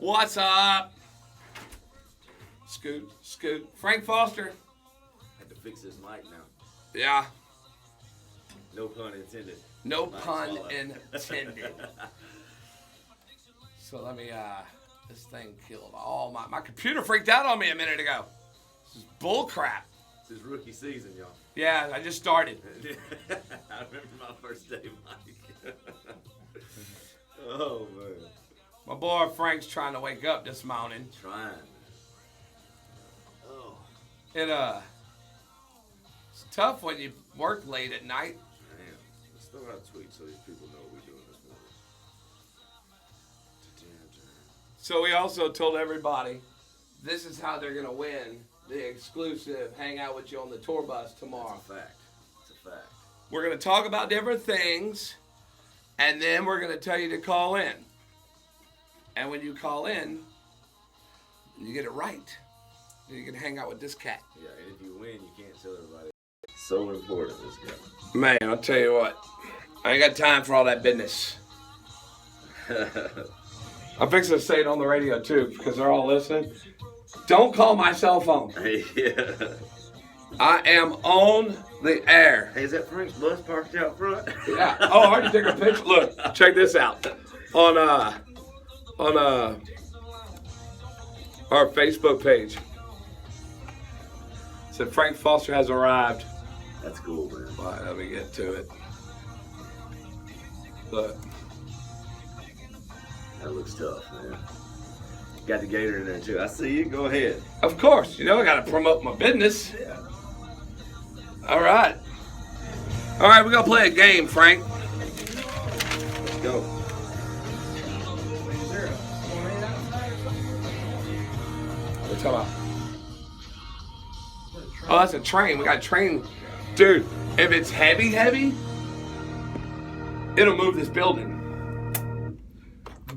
What's up? Scoot, scoot. Frank Foster. Had to fix this mic now. Yeah. No pun intended. No pun intended. So let me, this thing killed all my computer freaked out on me a minute ago. This is bull crap. This is rookie season, y'all. Yeah, I just started. I remember my first day, Mike. Oh, man. My boy Frank's trying to wake up this morning. Trying. Oh. It's tough when you work late at night. Man, let's throw out a tweet so these people know what we're doing this morning. So we also told everybody this is how they're going to win the exclusive hang out with you on the tour bus tomorrow. That's a fact. It's a fact. We're going to talk about different things, and then we're going to tell you to call in. And when you call in, you get it right. You can hang out with this cat. Yeah, and if you win, you can't tell everybody. It's so important, this guy. Man, I'll tell you what. I ain't got time for all that business. I'm fixing to say it on the radio, too, because they're all listening. Don't call my cell phone. Yeah. I am on the air. Hey, is that Frank's bus parked out front? Yeah. Oh, I already took a picture. Look, check this out. On our Facebook page. It said Frank Foster has arrived. That's cool, man. All right, let me get to it. Look. That looks tough, man. Got the Gator in there, too. I see you. Go ahead. Of course. You know, I got to promote my business. Yeah. All right. All right, we're going to play a game, Frank. Let's go. What you talking about? Oh, that's a train. We got a train. Dude, if it's heavy, it'll move this building.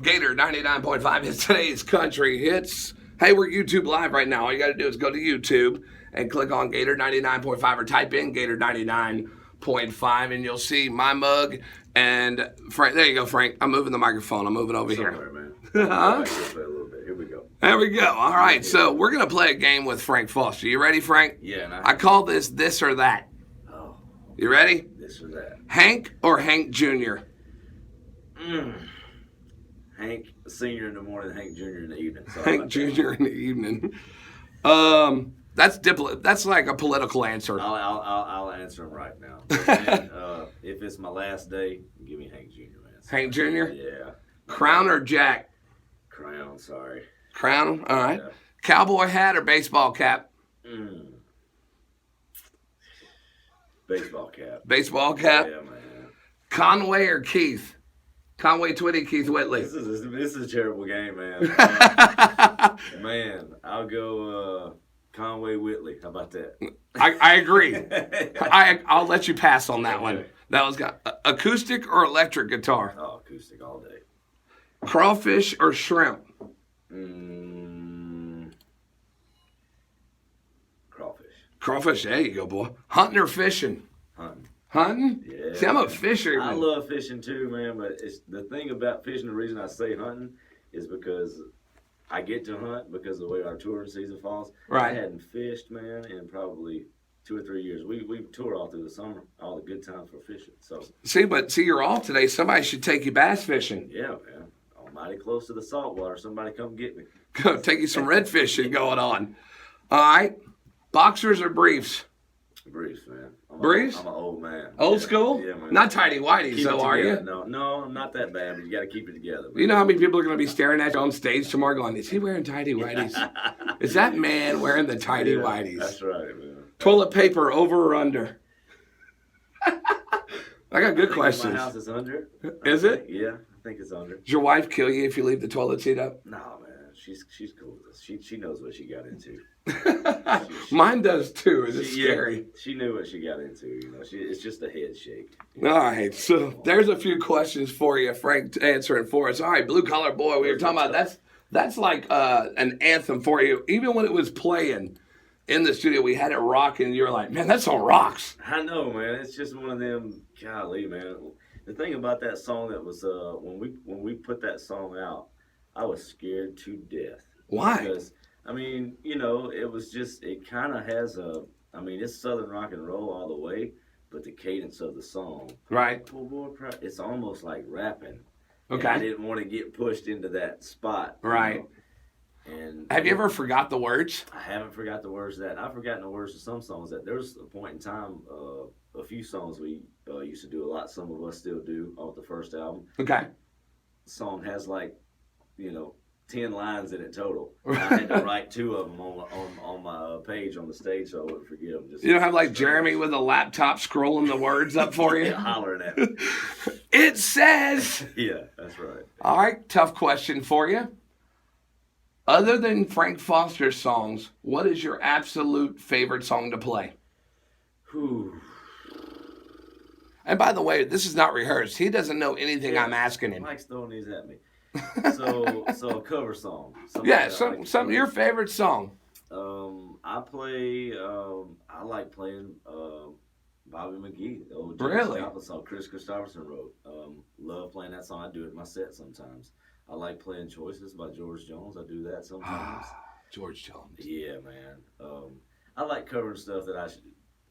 Gator 99.5 is today's country hits. Hey, we're YouTube Live right now. All you got to do is go to YouTube and click on Gator 99.5 or type in Gator 99.5 and you'll see my mug and Frank. There you go, Frank. I'm moving the microphone. I'm moving over Somewhere, here. Man. Huh? A little bit. Here we go. There we go. All right, so we're going to play a game with Frank Foster. You ready, Frank? Yeah. I call this or that. Oh. You ready? This or that. Hank or Hank Jr.? Hank Sr. in the morning, Hank Jr. in the evening. Hank Jr. in the evening. That's like a political answer. I'll answer him right now. But then, if it's my last day, give me Hank Jr. Man. Hank Jr.? Yeah. Crown or Jack? Crown. Sorry. Crown. All right. Yeah. Cowboy hat or baseball cap? Baseball cap. Baseball cap. Yeah, man. Conway or Keith? Conway Twitty, Keith Whitley. This is a terrible game, man. Man, I'll go Conway Whitley. How about that? I agree. I'll let you pass on that one. That was got acoustic or electric guitar. Oh, acoustic all day. Crawfish or shrimp? Crawfish. Crawfish. There you go, boy. Hunting or fishing? Hunting. Hunting? Yeah. See, I'm a fisherman. I love fishing too, man. But it's the thing about fishing. The reason I say hunting is because I get to hunt because of the way our touring season falls. Right. I hadn't fished, man, in probably 2 or 3 years. We tour all through the summer, all the good times for fishing. So See, you're off today. Somebody should take you bass fishing. yeah, man. I'm mighty close to the saltwater. Somebody come get me. Go take you some red fishing going on. All right. Boxers or briefs? Briefs, man. Briefs? I'm an old man. Old school? Yeah, man. Not tighty whities, Keep though, it are you? together. No, I'm not that bad, but you got to keep it together. Man. You know how many people are going to be staring at you on stage tomorrow going, is he wearing tighty whities? Is that man wearing the tighty whities? That's right, man. Toilet paper over or under? I got good questions. My house is under. Is it? Yeah, I think it's under. Does your wife kill you if you leave the toilet seat up? No, man. She's cool with us. She knows what she got into. Mine does too. It's scary. She knew what she got into. You know, it's just a head shake. All right, so there's a few questions for you, Frank, answering for us. All right, Blue Collar Boy, we were talking about that's like an anthem for you. Even when it was playing in the studio, we had it rocking. You were like, man, that song rocks. I know, man. It's just one of them. Golly, man. The thing about that song that was when we put that song out. I was scared to death. Why? Because, I mean, it was just, it kind of has it's Southern rock and roll all the way, but the cadence of the song, Right. it's almost like rapping. Okay. And I didn't want to get pushed into that spot. Right. And have you ever forgot the words? I haven't forgot the words of that. I've forgotten the words of some songs. That there was a point in time, a few songs we used to do a lot. Some of us still do off the first album. Okay. The song has 10 lines in it total. I had to write 2 of them on my page on the stage so I wouldn't forget them. You don't have Jeremy with a laptop scrolling the words up for you? Hollering at me. It says. Yeah, that's right. All right, tough question for you. Other than Frank Foster's songs, what is your absolute favorite song to play? Whew. And by the way, this is not rehearsed. He doesn't know anything I'm asking him. Mike's throwing these at me. So a cover song. Yeah, some your favorite song. I like playing Bobby McGee, the old Really? song Chris Christopherson wrote. Love playing that song. I do it in my set sometimes. I like playing Choices by George Jones. I do that sometimes. George Jones. Yeah, man. I like covering stuff that I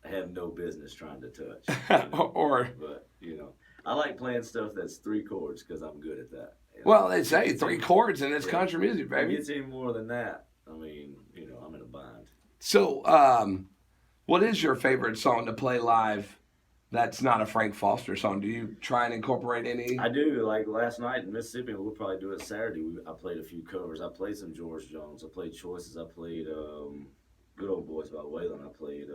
have no business trying to touch. But I like playing stuff that's 3 chords because I'm good at that. Well, they say 3 chords and it's country music, baby. If it gets any more than that, I'm in a bind. So, what is your favorite song to play live that's not a Frank Foster song? Do you try and incorporate any? I do. Like last night in Mississippi, we'll probably do it Saturday. I played a few covers. I played some George Jones. I played Choices. I played Good Old Boys by Waylon. I played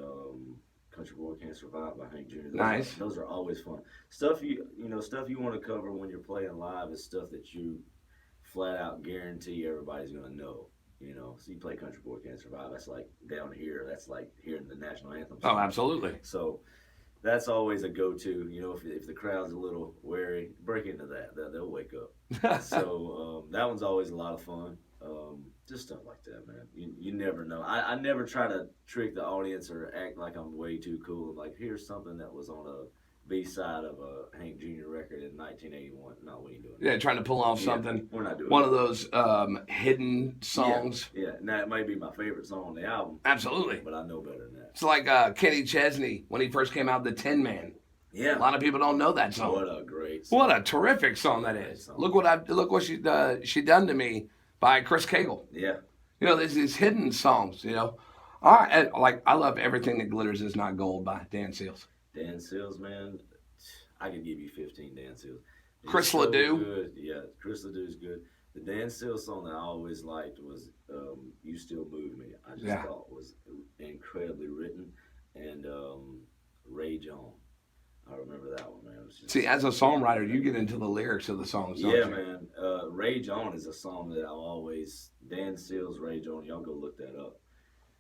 Country Boy Can't Survive by Hank Jr. Nice. Those are always fun. Stuff you want to cover when you're playing live is stuff that you flat out guarantee everybody's going to know. So you play Country Boy Can't Survive. That's like down here. That's like hearing the national anthem. Oh, absolutely. So that's always a go-to. If the crowd's a little wary, break into that. They'll wake up. So that one's always a lot of fun. Just stuff like that, man. You never know. I never try to trick the audience or act like I'm way too cool. Like, here's something that was on a B-side of a Hank Jr. record in 1981. No, we ain't doing that. Yeah, trying to pull off something. We're not doing one of those and songs. Yeah, and that might be my favorite song on the album. Absolutely. But I know better than that. It's like Kenny Chesney when he first came out, the Tin Man. Yeah. A lot of people don't know that song. What a great song. What a terrific song that is. Look what she done to me by Chris Cagle. Yeah. There's these hidden songs, All right, and, I love Everything That Glitters Is Not Gold by Dan Seals. Dan Seals, man. I could give you 15 Dan Seals. Chris Ledoux. Good. Yeah, Chris Ledoux's good. The Dan Seals song that I always liked was You Still Move Me. I just thought was incredibly written. And Ray John. I remember that one, man. See, as a songwriter, you get into the lyrics of the songs, don't you? Yeah, man. Ray John is a song that I'll always... Dan Seals, Ray John, y'all go look that up.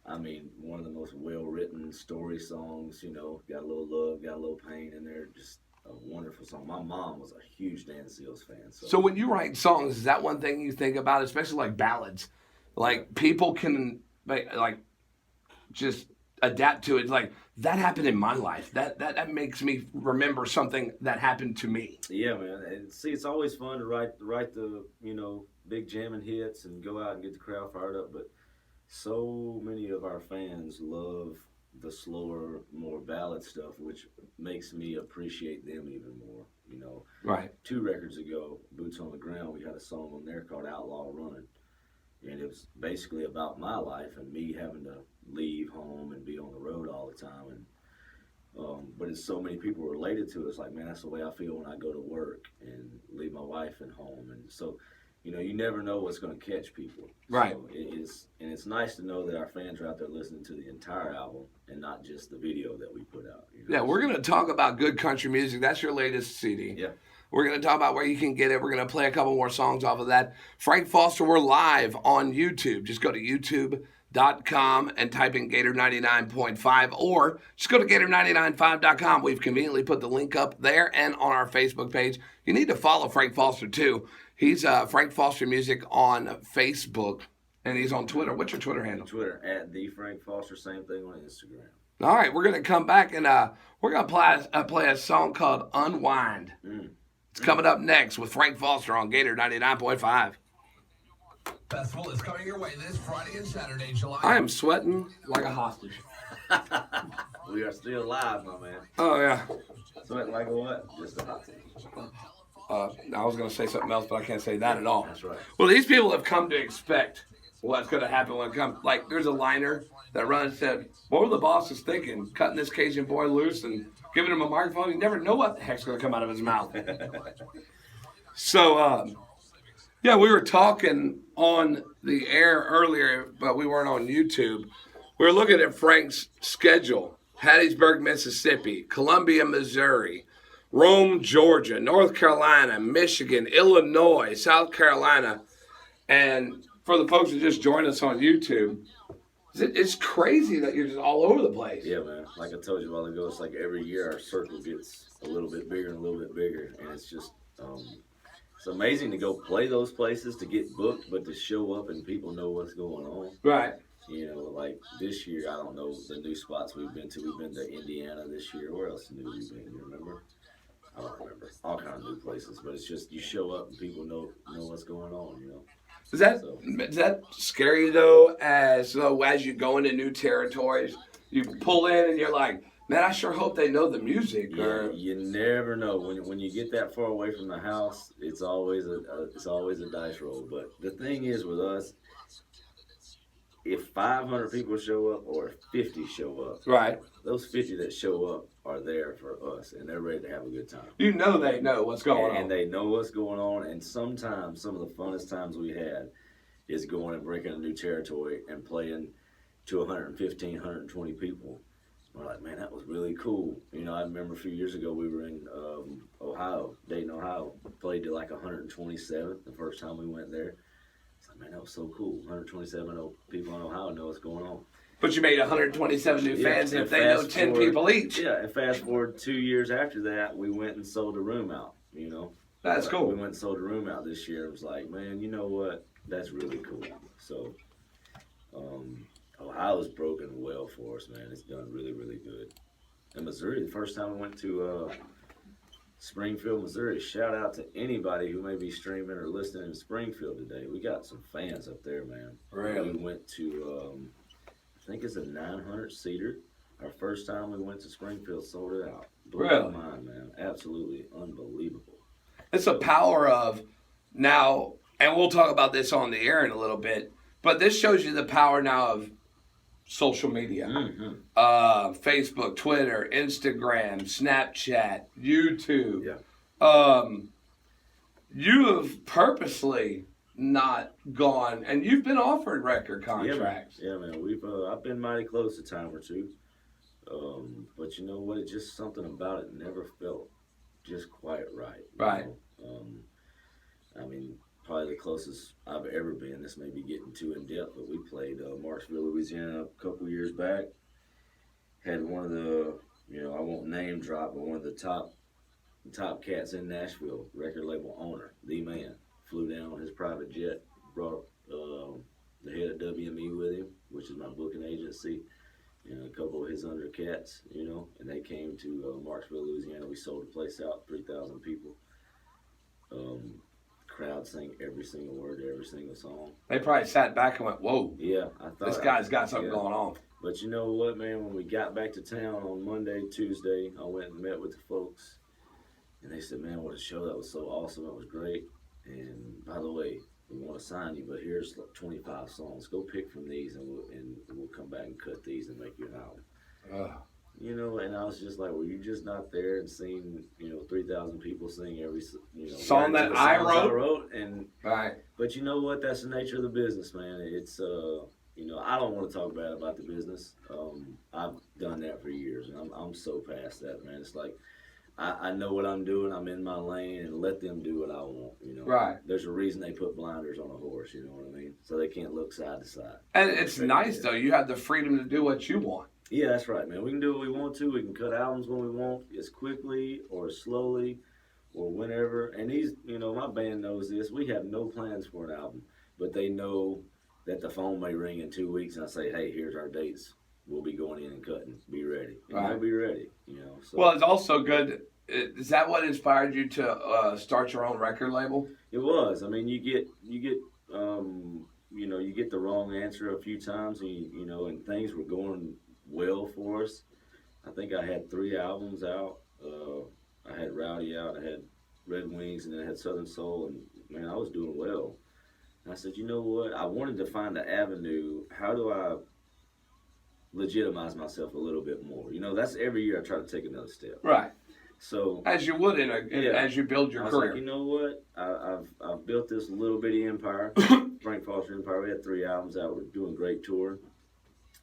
I mean, one of the most well-written story songs, got a little love, got a little pain in there, just a wonderful song. My mom was a huge Dan Seals fan. So when you write songs, is that one thing you think about, especially like ballads? Like, people can, just adapt to it. Like, that happened in my life. That makes me remember something that happened to me. Yeah, man. And see, it's always fun to write the, big jamming hits and go out and get the crowd fired up, but so many of our fans love the slower, more ballad stuff, which makes me appreciate them even more, Right. 2 records ago, Boots on the Ground, we had a song on there called Outlaw Running, and it was basically about my life and me having to leave home and be on the road all the time, and but it's so many people related to it. It's like, man, that's the way I feel when I go to work and leave my wife at home, and so you never know what's going to catch people. Right. So it's nice to know that our fans are out there listening to the entire album and not just the video that we put out. Yeah, we're going to talk about good country music. That's your latest CD. Yeah. We're going to talk about where you can get it. We're going to play a couple more songs off of that. Frank Foster, we're live on YouTube. Just go to youtube.com and type in Gator 99.5, or just go to Gator995.com. We've conveniently put the link up there and on our Facebook page. You need to follow Frank Foster, too. He's Frank Foster Music on Facebook, and he's on Twitter. What's your Twitter handle? Twitter, @TheFrankFoster, same thing on Instagram. All right, we're going to come back, and we're going to play a song called Unwind. It's coming up next with Frank Foster on Gator 99.5. Festival is coming your way this Friday and Saturday, July. I am sweating like a hostage. We are still live, my man. Oh, yeah. Sweating like a what? Just a hostage. I was going to say something else, but I can't say that at all. That's right. Well, these people have come to expect what's going to happen when it comes. Like, there's a liner that runs said, what were the bosses thinking? Cutting this Cajun boy loose and giving him a microphone? You never know what the heck's going to come out of his mouth. So, yeah, we were talking on the air earlier, but we weren't on YouTube. We were looking at Frank's schedule. Hattiesburg, Mississippi, Columbia, Missouri, Rome, Georgia, North Carolina, Michigan, Illinois, South Carolina. And for the folks that just joined us on YouTube, it's crazy that you're just all over the place. Yeah, man. Like I told you a while ago, it's like every year our circle gets a little bit bigger and a little bit bigger. And it's just, it's amazing to go play those places, to get booked, but to show up and people know what's going on. Right. You know, like this year, I don't know the new spots we've been to. We've been to Indiana this year. Where else new we've been? You remember? I don't remember. All kinds of new places, but it's just you show up and people know what's going on. You know. Does that scare you though? As you go into new territories, you pull in and you're like, man, I sure hope they know the music. Yeah, or you never know when you get that far away from the house. It's always a dice roll. But the thing is with us, if 500 people show up or if 50 show up, right, those 50 that show up are there for us, and they're ready to have a good time. You know they know what's going on. And they know what's going on, and sometimes some of the funnest times we had is going and breaking a new territory and playing to 115, 120 people. We're like, man, that was really cool. You know, I remember a few years ago we were in Ohio, Dayton, Ohio, played to like 127 the first time we went there. It's like, man, that was so cool. 127 people in Ohio know what's going on. But you made 127 new fans if they know 10 people each. Yeah, and fast forward 2 years after that, we went and sold a room out, you know. That's cool. We went and sold a room out this year. It was like, man, you know what? That's really cool. So, Ohio's broken well for us, man. It's done really, really good. And Missouri, the first time we went to Springfield, Missouri, shout out to anybody who may be streaming or listening in Springfield today. We got some fans up there, man. Really? We went to, I think it's a 900-seater. Our first time we went to Springfield, sold it out. Blew my mind, man. Absolutely unbelievable. It's the power of now, and we'll talk about this on the air in a little bit, but this shows you the power now of social media. Mm-hmm. Facebook, Twitter, Instagram, Snapchat, YouTube. Yeah. You have purposely not gone, and you've been offered record contracts. Yeah, man. We've I've been mighty close a time or two. But you know what? It's just something about it never felt just quite right. Right. I mean, probably the closest I've ever been. This may be getting too in depth, but we played Marshville, Louisiana a couple years back. Had one of the, you know, I won't name drop, but one of the top cats in Nashville, record label owner, the man, flew down on his private jet, brought the head of WME with him, which is my booking agency, and a couple of his under cats, you know, and they came to Marshville, Louisiana. We sold the place out, 3,000 people. Crowd sang every single word to every single song. They probably sat back and went, whoa. Yeah, I thought this guy's got something going on. But you know what, man? When we got back to town on Monday, Tuesday, I went and met with the folks, and they said, man, what a show. That was so awesome. It was great. And by the way, we want to sign you, but here's like 25 songs. Go pick from these, and we'll come back and cut these and make you an album. You know, and I was just like, well, you're just not there and seeing, you know, 3,000 people sing every, you know, song that I wrote. And right. But you know what? That's the nature of the business, man. It's you know, I don't want to talk bad about the business. I've done that for years, and I'm so past that, man. It's like I know what I'm doing. I'm in my lane, and let them do what I want. You know, right? There's a reason they put blinders on a horse. You know what I mean? So they can't look side to side. And it's nice though. You have the freedom to do what you want. Yeah, that's right, man. We can do what we want to. We can cut albums when we want, as quickly or as slowly or whenever. And these, you know, my band knows this. We have no plans for an album, but they know that the phone may ring in 2 weeks and I say, hey, here's our dates. We'll be going in and cutting. Be ready. And right. they'll be ready, you know. So. Well, it's also good. Is that what inspired you to start your own record label? It was. I mean, you get you get the wrong answer a few times, and and things were going well for us. I think I had 3 albums out. I had Rowdy out, I had Red Wings, and then I had Southern Soul, and man, I was doing well. And I said, you know what? I wanted to find the avenue. How do I legitimize myself a little bit more? That's every year I try to take another step. Right. So as you would as you build your career. Like, you know what? I've built this little bitty empire, Frank Foster Empire. We had 3 albums out. We're doing great tour.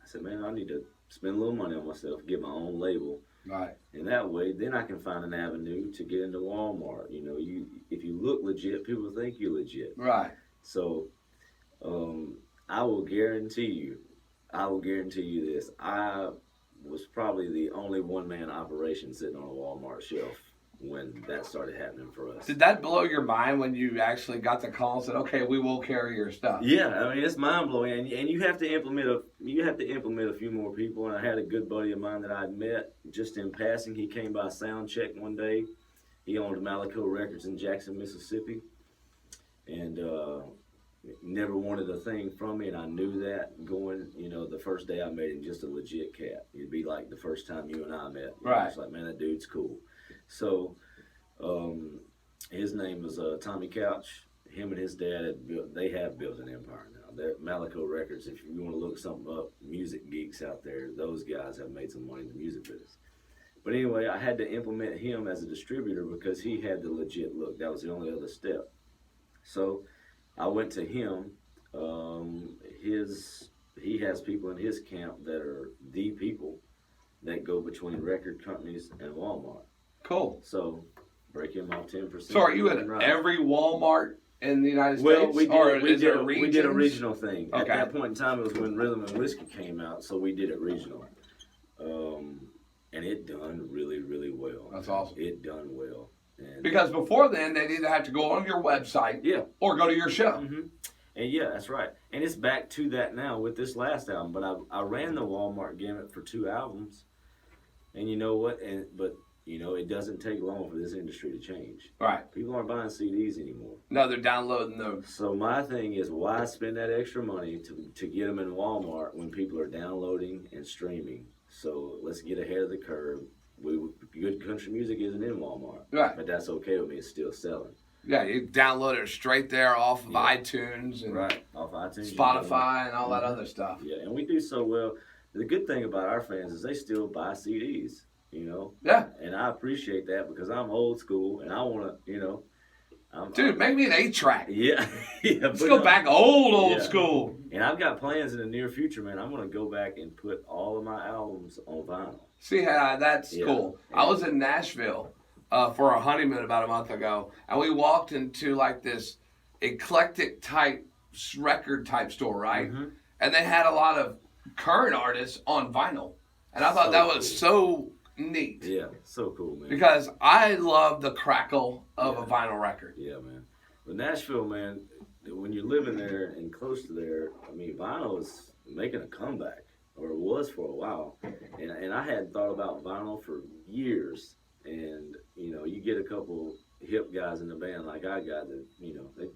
I said, man, I need to spend a little money on myself, get my own label. Right. And that way, then I can find an avenue to get into Walmart. If you look legit, people think you're legit. Right. So, I will guarantee you this. I was probably the only one-man operation sitting on a Walmart shelf when that started happening for us. Did that blow your mind when you actually got the call and said, "Okay, we will carry your stuff"? Yeah, I mean, it's mind-blowing, and you have to implement a few more people. And I had a good buddy of mine that I'd met just in passing. He came by sound check one day. He owned Malico Records in Jackson, Mississippi, and never wanted a thing from me, and I knew that going, the first day I met him, just a legit cat. It'd be like the first time you and I met. Right. It's like, man, that dude's cool. So, his name was Tommy Couch. Him and his dad they have built an empire now. They're Malico Records. If you want to look something up, music geeks out there, those guys have made some money in the music business. But anyway, I had to implement him as a distributor because he had the legit look. That was the only other step. So I went to him. He has people in his camp that are the people that go between record companies and Walmart. Cool. So break him off 10%. So are you at every Walmart in the United States? Well, we did a regional thing. Okay. At that point in time, it was when Rhythm and Whiskey came out, so we did it regional. And it done really, really well. That's awesome. It done well. And because before then, they'd either have to go on your website or go to your show. Mm-hmm. And yeah, that's right. And it's back to that now with this last album. But I ran the Walmart gamut for 2 albums. And you know what? It doesn't take long for this industry to change. Right. People aren't buying CDs anymore. No, they're downloading those. So my thing is, why spend that extra money to get them in Walmart when people are downloading and streaming? So let's get ahead of the curve. Good country music isn't in Walmart. Right. But that's okay with me. It's still selling. Yeah, you download it straight there off of iTunes and off iTunes, Spotify and all that other stuff. Yeah, and we do so well. The good thing about our fans is they still buy CDs, Yeah. And I appreciate that because I'm old school and I want to, Dude, make me an 8-track. Yeah. Let's go back old school. And I've got plans in the near future, man. I'm going to go back and put all of my albums on vinyl. See, that's cool. Yeah. I was in Nashville for a honeymoon about a month ago, and we walked into like this eclectic type record type store, right? Mm-hmm. And they had a lot of current artists on vinyl, and I thought that was so neat. Yeah, so cool, man. Because I love the crackle of a vinyl record. Yeah, man. But Nashville, man, when you're living there and close to there, I mean, vinyl is making a comeback, or it was for a while. And I hadn't thought about vinyl for years. And, you get a couple hip guys in the band like I got that,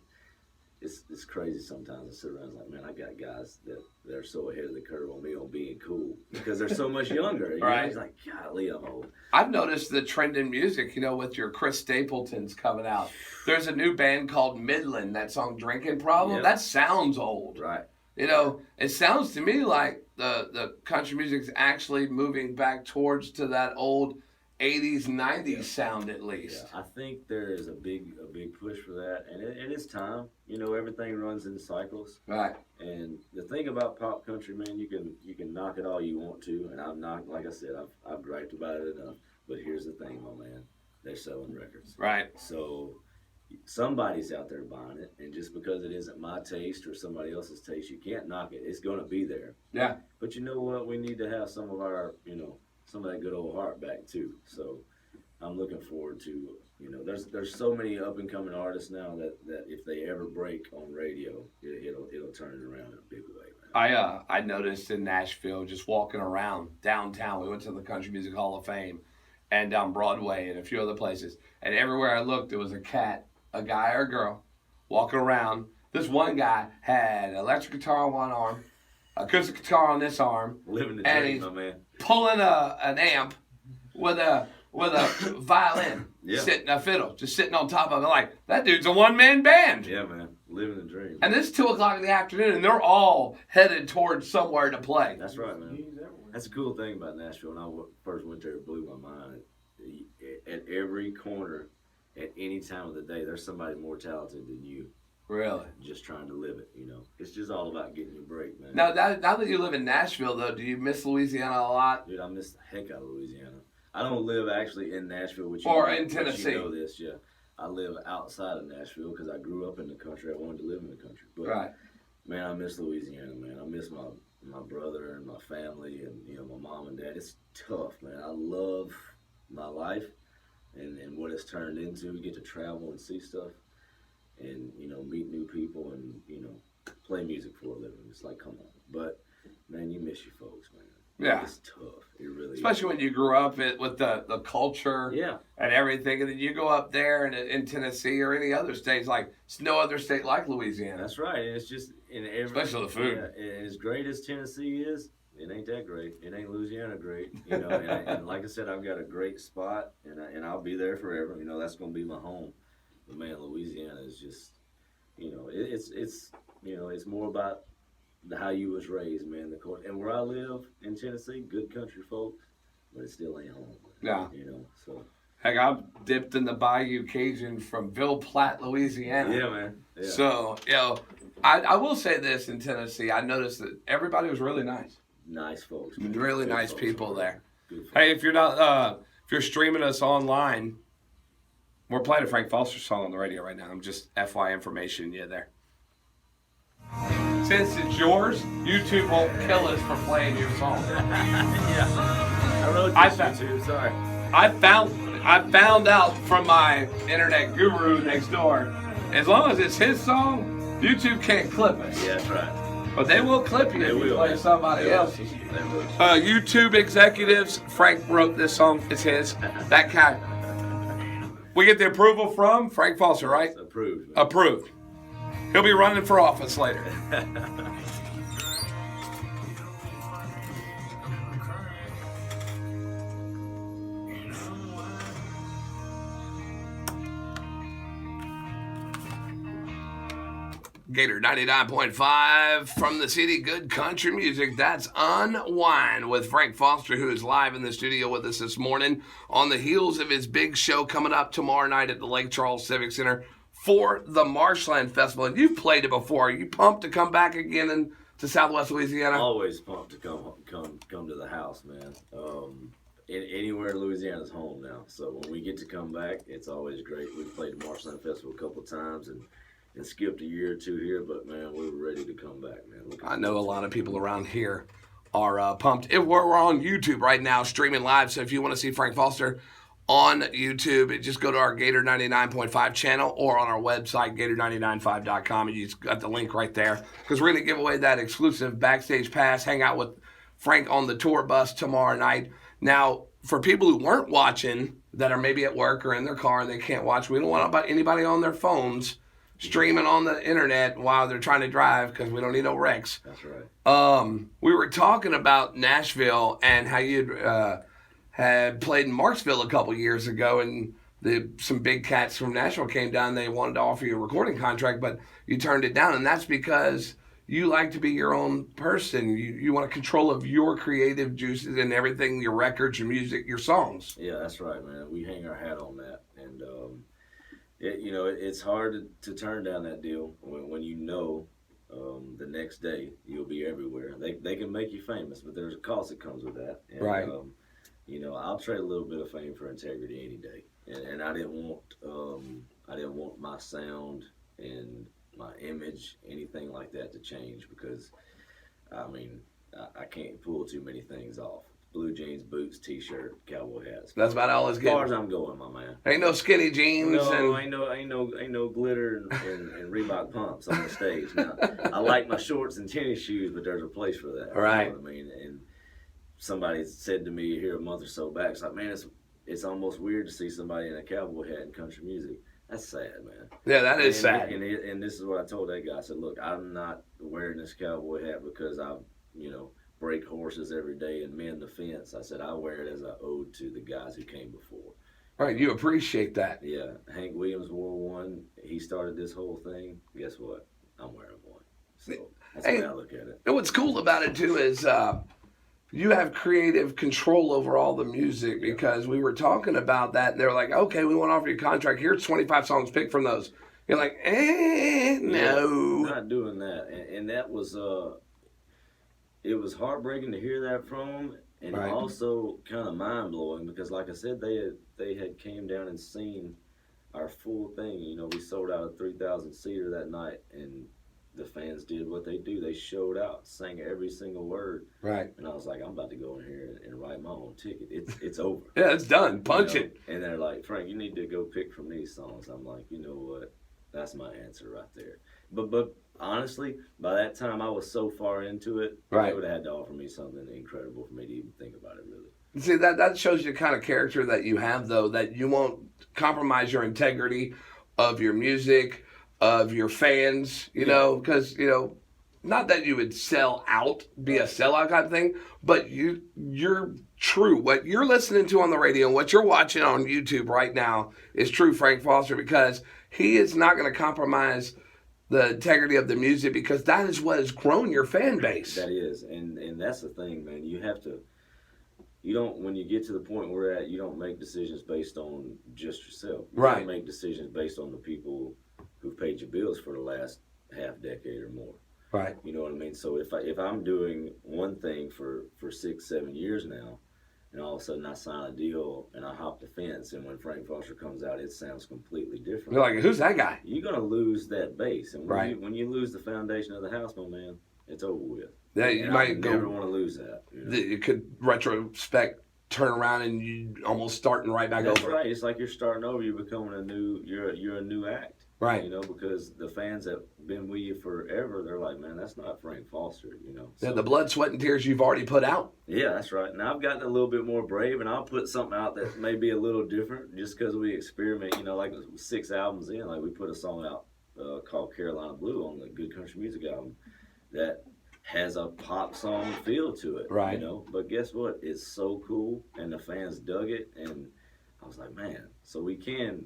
it's crazy sometimes to sit around and like, man, I got guys that are so ahead of the curve on me on being cool because they're so much younger. Right. It's like, golly, I'm old. I've noticed the trend in music, with your Chris Stapleton's coming out. There's a new band called Midland, that song Drinking Problem. Yep. That sounds old. Right. It sounds to me like the country music's actually moving back towards to that old 80s, 90s sound at least. Yeah, I think there is a big push for that, and it is time. Everything runs in cycles. Right. And the thing about pop country, man, you can knock it all you want to, and I'm not, like I said, I've griped about it enough. But here's the thing, my man, they're selling records. Right. So somebody's out there buying it, and just because it isn't my taste or somebody else's taste, you can't knock it. It's going to be there. Yeah. But you know what? We need to have some of our, some of that good old heart back too. So I'm looking forward to, there's so many up and coming artists now that if they ever break on radio, it'll turn it around in a big way, man. I noticed in Nashville, just walking around downtown, we went to the Country Music Hall of Fame and down Broadway and a few other places, and everywhere I looked, there was a cat, a guy or a girl, walking around This one guy had electric guitar on one arm, acoustic guitar on this arm, Living the and dream, he's my man. pulling an amp with a violin, a fiddle, just sitting on top of it. Like, that dude's a one-man band. Yeah, man. Living the dream. And it's 2 o'clock in the afternoon, and they're all headed towards somewhere to play. That's right, man. That's a cool thing about Nashville. When I first went there, it blew my mind. At every corner, at any time of the day, there's somebody more talented than you. Really? Just trying to live it, you know. It's just all about getting your break, man. Now that you live in Nashville, though, do you miss Louisiana a lot? Dude, I miss the heck out of Louisiana. I don't live actually in Nashville, which in Tennessee. You know this, yeah. I live outside of Nashville because I grew up in the country. I wanted to live in the country. But, right. Man, I miss Louisiana, man. I miss my brother and my family and, you know, my mom and dad. It's tough, man. I love my life and what it's turned into. We get to travel and see stuff and, you know, meet new people and, you know, play music for a living. It's like, come on. But, man, you miss your folks, man. Yeah. It's tough. It really Especially when you grew up with the culture and everything. And then you go up there in Tennessee or any other states, like, it's no other state like Louisiana. That's right. And it's just in every... Especially the food. Yeah, and as great as Tennessee is, it ain't that great. It ain't Louisiana great. You know, and like I said, I've got a great spot, and I'll be there forever. You know, that's going to be my home. But, man, Louisiana is just, you know, it's you know, it's more about how you was raised, man. And where I live in Tennessee, good country folks, but it still ain't home. Yeah. You know, so. Heck, I've dipped in the Bayou Cajun from Ville Platte, Louisiana. Yeah, man. Yeah. So, you know, I will say this in Tennessee. I noticed that everybody was really nice. Nice folks. Man. Really good nice folks, people man. there. Good folks. Hey, if you're streaming us online, we're playing a Frank Foster song on the radio right now. I'm just FY information you there. Since it's yours, YouTube won't kill us for playing your song. Yeah. I wrote this YouTube, sorry. I found out from my internet guru next door, as long as it's his song, YouTube can't clip us. Yeah, that's right. But they will clip you if you play somebody else's. YouTube executives, Frank wrote this song, it's his. That guy. We get the approval from Frank Foster, right? It's approved. Man. Approved. He'll be running for office later. Gator 99.5 from the city, good country music. That's Unwind with Frank Foster, who is live in the studio with us this morning on the heels of his big show coming up tomorrow night at the Lake Charles Civic Center for the Marshland Festival. And you've played it before. Are you pumped to come back again to Southwest Louisiana? Always pumped to come to the house, man. Anywhere in Louisiana is home now. So when we get to come back, it's always great. We've played the Marshland Festival a couple of times and skipped a year or two here, but man, we're ready to come back, man. I know a lot of people around here are pumped. We're on YouTube right now, streaming live. So if you want to see Frank Foster on YouTube, just go to our Gator 99.5 channel or on our website, gator995.com, and you just got the link right there. Because we're going to give away that exclusive backstage pass, hang out with Frank on the tour bus tomorrow night. Now, for people who weren't watching, that are maybe at work or in their car and they can't watch, we don't want anybody on their phones streaming on the internet while they're trying to drive, because we don't need no wrecks. That's right. We were talking about Nashville and how you had played in Marksville a couple years ago, and some big cats from Nashville came down. They wanted to offer you a recording contract, but you turned it down, and that's because you like to be your own person. You want control of your creative juices and everything, your records, your music, your songs. Yeah, that's right, man. We hang our hat on that, and it's hard to turn down that deal when you know the next day you'll be everywhere. They can make you famous, but there's a cost that comes with that. And, right. I'll trade a little bit of fame for integrity any day. And I didn't want my sound and my image, anything like that, to change, because I can't pull too many things off. Blue jeans, boots, t-shirt, cowboy hats. That's about all it's As getting. far as I'm going, my man. Ain't no skinny jeans. No, ain't no glitter and Reebok pumps on the stage. Now, I like my shorts and tennis shoes, but there's a place for that. Right. You know what I mean? And somebody said to me here a month or so back, it's like, man, it's almost weird to see somebody in a cowboy hat in country music. That's sad, man. Yeah, that is sad. And this is what I told that guy. I said, look, I'm not wearing this cowboy hat because I, break horses every day and mend the fence. I said, I wear it as an ode to the guys who came before. Right, you appreciate that. Yeah, Hank Williams wore one. He started this whole thing. Guess what? I'm wearing one. So that's the way I look at it. And what's cool about it, too, is you have creative control over all the music because we were talking about that, and they're like, okay, we want to offer you a contract. Here's 25 songs. Pick from those. You're like, no. Yeah, not doing that. And that was, it was heartbreaking to hear that from them, and also kind of mind-blowing because, like I said, they had came down and seen our full thing. We sold out a 3,000-seater that night, and the fans did what they do. They showed out, sang every single word. Right. And I was like, I'm about to go in here and write my own ticket. It's over. Yeah, it's done. Punch it. And they're like, Frank, you need to go pick from these songs. I'm like, you know what? That's my answer right there. But honestly, by that time, I was so far into it, they would have had to offer me something incredible for me to even think about it, really. See, that shows you the kind of character that you have, though, that you won't compromise your integrity of your music, of your fans, because, not that you would sell out, be a sellout kind of thing, but you're true. What you're listening to on the radio and what you're watching on YouTube right now is true Frank Foster, because he is not going to compromise the integrity of the music because that is what has grown your fan base. That is, and that's the thing, man. You have to, when you get to the point we're at, you don't make decisions based on just yourself. You don't make decisions based on the people who've paid your bills for the last half decade or more. Right. You know what I mean? So if I'm doing one thing for 6-7 years now, and all of a sudden I sign a deal and I hop the fence, and when Frank Foster comes out, it sounds completely different. You're like, who's that guy? You're gonna lose that base, and when you lose the foundation of the house, my man, it's over with. Yeah, you might never want to lose that. You could retrospect, turn around, and you almost starting right back over. That's right. It's like you're starting over. You're becoming you're a new act. Right. Because the fans that have been with you forever, they're like, man, that's not Frank Foster, So, yeah, the blood, sweat, and tears you've already put out. Yeah, that's right. Now I've gotten a little bit more brave, and I'll put something out that may be a little different just because we experiment. Like 6 albums in, like we put a song out called Carolina Blue on the Good Country Music album that has a pop song feel to it. Right. But guess what? It's so cool, and the fans dug it, and I was like, man, so we can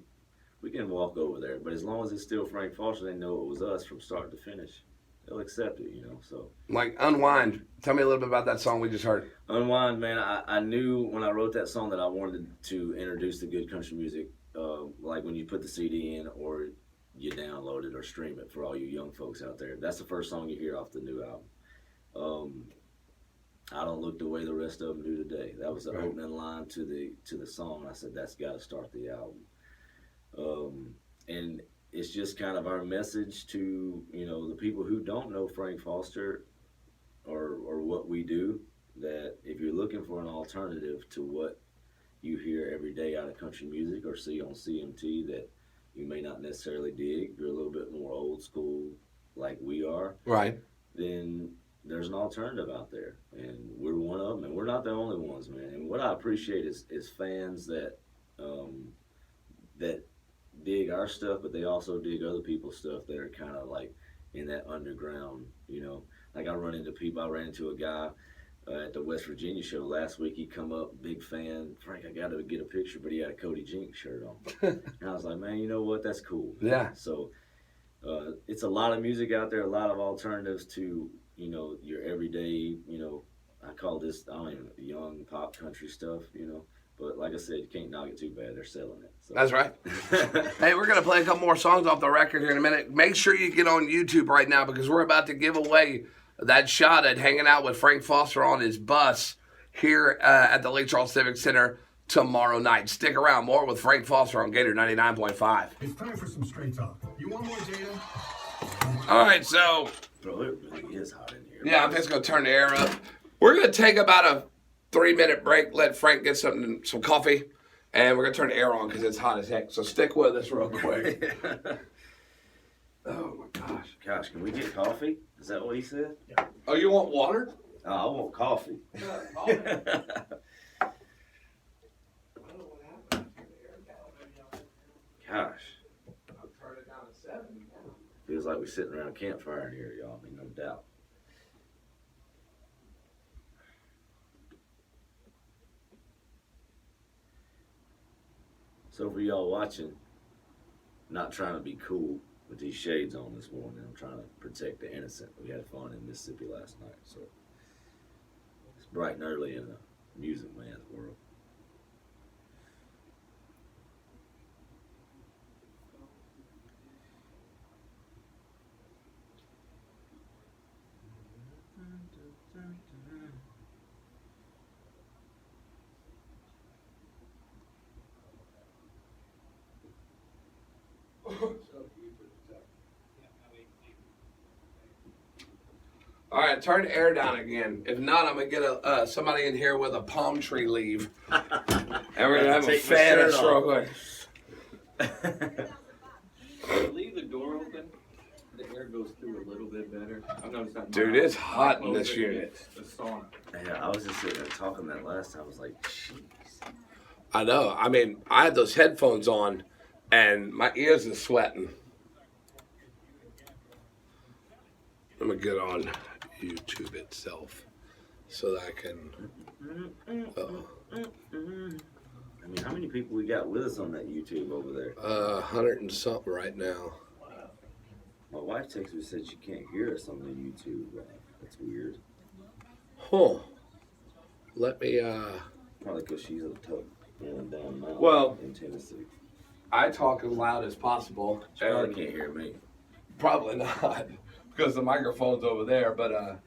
walk over there, but as long as it's still Frank Foster, they know it was us from start to finish. They'll accept it, So, like Unwind. Tell me a little bit about that song we just heard. Unwind, man. I knew when I wrote that song that I wanted to introduce the good country music, like when you put the CD in or you download it or stream it for all you young folks out there. That's the first song you hear off the new album. I don't look the way the rest of them do today. That was the opening line to the song. I said that's got to start the album. And it's just kind of our message to, the people who don't know Frank Foster or what we do, that if you're looking for an alternative to what you hear every day out of country music or see on CMT that you may not necessarily dig, you're a little bit more old school like we are, right? Then there's an alternative out there, and we're one of them, and we're not the only ones, man. And what I appreciate is fans that that dig our stuff, but they also dig other people's stuff that are kind of like in that underground, Like I ran into a guy at the West Virginia show last week. He come up, big fan. Frank, I got to get a picture, but he had a Cody Jinks shirt on. And I was like, man, you know what? That's cool. Yeah. So it's a lot of music out there, a lot of alternatives to, your everyday, I call this, young pop country stuff, But like I said, you can't knock it too bad. They're selling it. So. That's right. Hey, we're going to play a couple more songs off the record here in a minute. Make sure you get on YouTube right now because we're about to give away that shot at hanging out with Frank Foster on his bus here at the Lake Charles Civic Center tomorrow night. Stick around. More with Frank Foster on Gator 99.5. It's time for some straight talk. You want more data? All right, so. Bro, it really is hot in here. Yeah, I'm just going to turn the air up. We're going to take about a 3-minute break, let Frank get some coffee, and we're going to turn the air on because it's hot as heck. So stick with us real quick. Oh, my gosh. Gosh, can we get coffee? Is that what he said? Yeah. Oh, you want water? Oh, I want coffee. Gosh. feels like we're sitting around a campfire in here, y'all. I mean, no doubt. So for y'all watching, not trying to be cool with these shades on this morning. I'm trying to protect the innocent. We had fun in Mississippi last night, so it's bright and early in the music man's world. All right, turn the air down again. If not, I'm gonna get somebody in here with a palm tree leaf, and we're gonna have a fetish real quick. Leave the door open. The air goes through a little bit better. I've noticed that. Dude, it's hot in this unit. The sauna. Yeah, I was just sitting there talking that last time. I was like, jeez. I know. I mean, I had those headphones on, and my ears are sweating. I'm gonna get on YouTube itself so that I can. I mean, how many people we got with us on that YouTube over there? 100 and something right now. My wife texted me and said she can't hear us on the YouTube. That's weird. Huh. Let me. Probably because she's a tough feeling down mountain Well, in Tennessee. I talk as loud as possible. She probably can't hear me. Probably not, because the microphone's over there. But